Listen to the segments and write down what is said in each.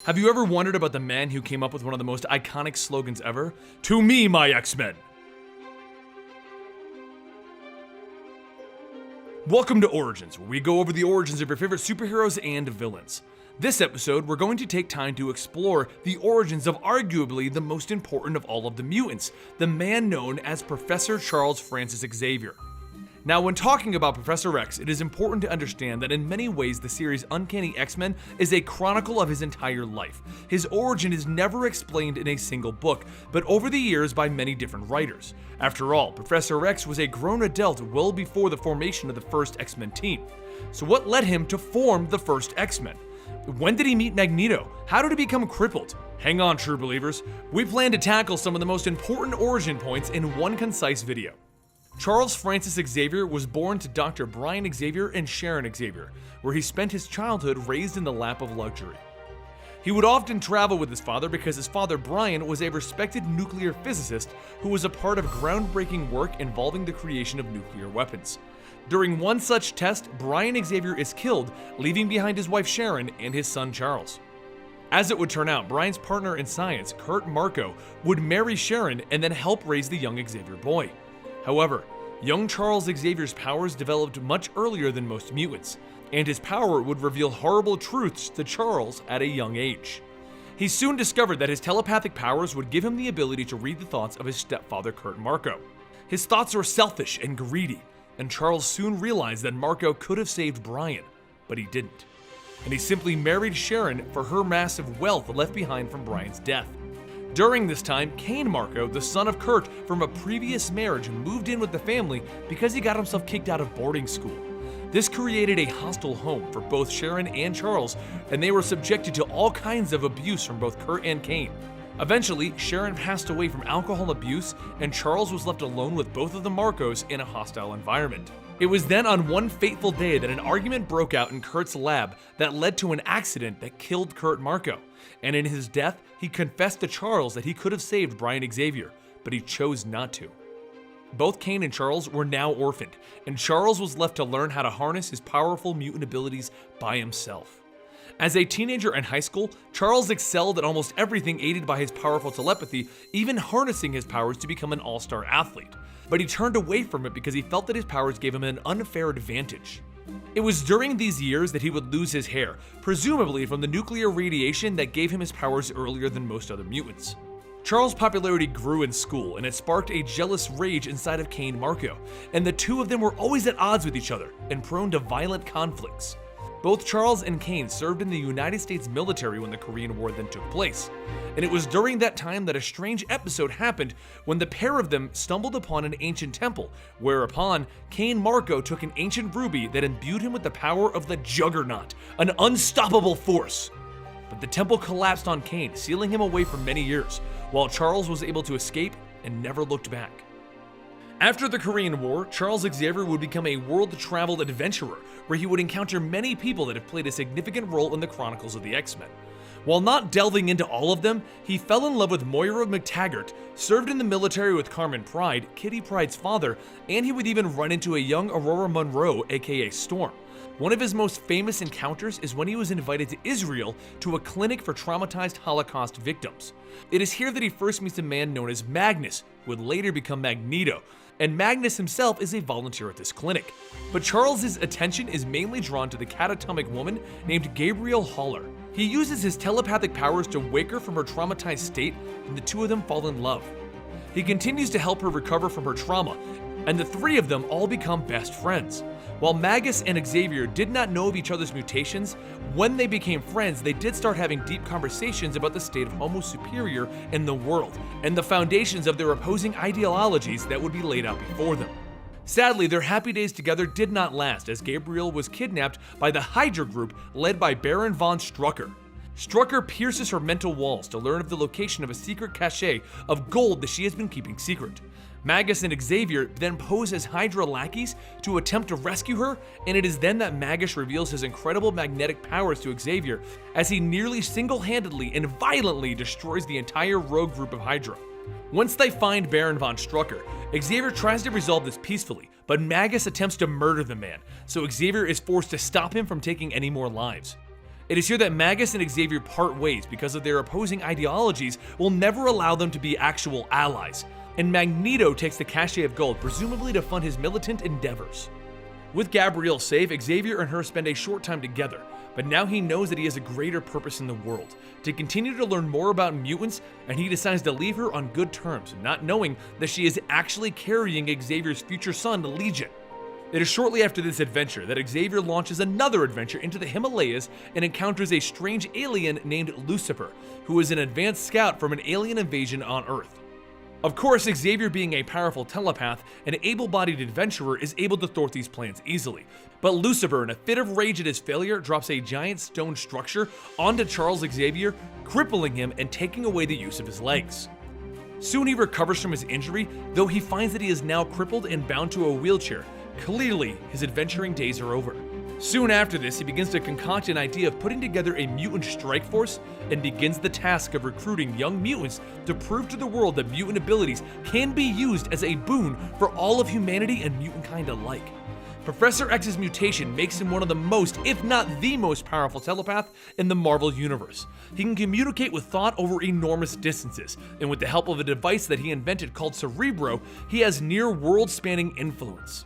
Have you ever wondered about the man who came up with one of the most iconic slogans ever? To me, my X-Men! Welcome to Origins, where we go over the origins of your favorite superheroes and villains. This episode, we're going to take time to explore the origins of arguably the most important of all of the mutants, the man known as Professor Charles Francis Xavier. Now, when talking about Professor X, it is important to understand that in many ways the series Uncanny X-Men is a chronicle of his entire life. His origin is never explained in a single book, but over the years by many different writers. After all, Professor X was a grown adult well before the formation of the first X-Men team. So what led him to form the first X-Men? When did he meet Magneto? How did he become crippled? Hang on, true believers. We plan to tackle some of the most important origin points in one concise video. Charles Francis Xavier was born to Dr. Brian Xavier and Sharon Xavier, where he spent his childhood raised in the lap of luxury. He would often travel with his father because his father Brian was a respected nuclear physicist who was a part of groundbreaking work involving the creation of nuclear weapons. During one such test, Brian Xavier is killed, leaving behind his wife Sharon and his son Charles. As it would turn out, Brian's partner in science, Kurt Marco, would marry Sharon and then help raise the young Xavier boy. However, young Charles Xavier's powers developed much earlier than most mutants, and his power would reveal horrible truths to Charles at a young age. He soon discovered that his telepathic powers would give him the ability to read the thoughts of his stepfather Kurt Marco. His thoughts were selfish and greedy, and Charles soon realized that Marco could have saved Brian, but he didn't. And he simply married Sharon for her massive wealth left behind from Brian's death. During this time, Kane Marco, the son of Kurt from a previous marriage, moved in with the family because he got himself kicked out of boarding school. This created a hostile home for both Sharon and Charles, and they were subjected to all kinds of abuse from both Kurt and Kane. Eventually, Sharon passed away from alcohol abuse, and Charles was left alone with both of the Marcos in a hostile environment. It was then on one fateful day that an argument broke out in Kurt's lab that led to an accident that killed Kurt Marco, and in his death, he confessed to Charles that he could have saved Brian Xavier, but he chose not to. Both Kane and Charles were now orphaned, and Charles was left to learn how to harness his powerful mutant abilities by himself. As a teenager in high school, Charles excelled at almost everything aided by his powerful telepathy, even harnessing his powers to become an all-star athlete. But he turned away from it because he felt that his powers gave him an unfair advantage. It was during these years that he would lose his hair, presumably from the nuclear radiation that gave him his powers earlier than most other mutants. Charles' popularity grew in school, and it sparked a jealous rage inside of Kane Marco, and the two of them were always at odds with each other and prone to violent conflicts. Both Charles and Kane served in the United States military when the Korean War then took place, and it was during that time that a strange episode happened when the pair of them stumbled upon an ancient temple, whereupon Kane Marco took an ancient ruby that imbued him with the power of the Juggernaut, an unstoppable force. But the temple collapsed on Kane, sealing him away for many years, while Charles was able to escape and never looked back. After the Korean War, Charles Xavier would become a world-traveled adventurer, where he would encounter many people that have played a significant role in the chronicles of the X-Men. While not delving into all of them, he fell in love with Moira McTaggart, served in the military with Carmen Pride, Kitty Pryde's father, and he would even run into a young Aurora Monroe, aka Storm. One of his most famous encounters is when he was invited to Israel to a clinic for traumatized Holocaust victims. It is here that he first meets a man known as Magnus, who would later become Magneto, and Magnus himself is a volunteer at this clinic. But Charles's attention is mainly drawn to the catatonic woman named Gabrielle Haller. He uses his telepathic powers to wake her from her traumatized state, and the two of them fall in love. He continues to help her recover from her trauma, and the three of them all become best friends. While Magus and Xavier did not know of each other's mutations, when they became friends, they did start having deep conversations about the state of Homo superior in the world, and the foundations of their opposing ideologies that would be laid out before them. Sadly, their happy days together did not last, as Gabrielle was kidnapped by the Hydra group led by Baron von Strucker. Strucker pierces her mental walls to learn of the location of a secret cache of gold that she has been keeping secret. Magus and Xavier then pose as Hydra lackeys to attempt to rescue her, and it is then that Magus reveals his incredible magnetic powers to Xavier as he nearly single-handedly and violently destroys the entire rogue group of Hydra. Once they find Baron von Strucker, Xavier tries to resolve this peacefully, but Magus attempts to murder the man, so Xavier is forced to stop him from taking any more lives. It is here that Magus and Xavier part ways because of their opposing ideologies will never allow them to be actual allies, and Magneto takes the cachet of gold, presumably to fund his militant endeavors. With Gabrielle safe, Xavier and her spend a short time together, but now he knows that he has a greater purpose in the world, to continue to learn more about mutants, and he decides to leave her on good terms, not knowing that she is actually carrying Xavier's future son, Legion. It is shortly after this adventure that Xavier launches another adventure into the Himalayas and encounters a strange alien named Lucifer, who is an advanced scout from an alien invasion on Earth. Of course, Xavier, being a powerful telepath and able-bodied adventurer, is able to thwart these plans easily. But Lucifer, in a fit of rage at his failure, drops a giant stone structure onto Charles Xavier, crippling him and taking away the use of his legs. Soon he recovers from his injury, though he finds that he is now crippled and bound to a wheelchair. Clearly, his adventuring days are over. Soon after this, he begins to concoct an idea of putting together a mutant strike force and begins the task of recruiting young mutants to prove to the world that mutant abilities can be used as a boon for all of humanity and mutant kind alike. Professor X's mutation makes him one of the most, if not the most powerful telepath in the Marvel Universe. He can communicate with thought over enormous distances, and with the help of a device that he invented called Cerebro, he has near world-spanning influence.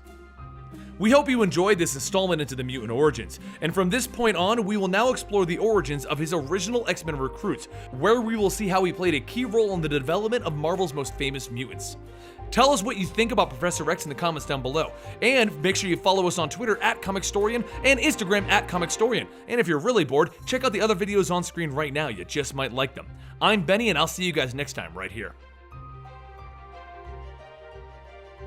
We hope you enjoyed this installment into the mutant origins, and from this point on, we will now explore the origins of his original X-Men recruits, where we will see how he played a key role in the development of Marvel's most famous mutants. Tell us what you think about Professor X in the comments down below, and make sure you follow us on Twitter at Comicstorian and Instagram at Comicstorian. And if you're really bored, check out the other videos on screen right now, you just might like them. I'm Benny, and I'll see you guys next time right here.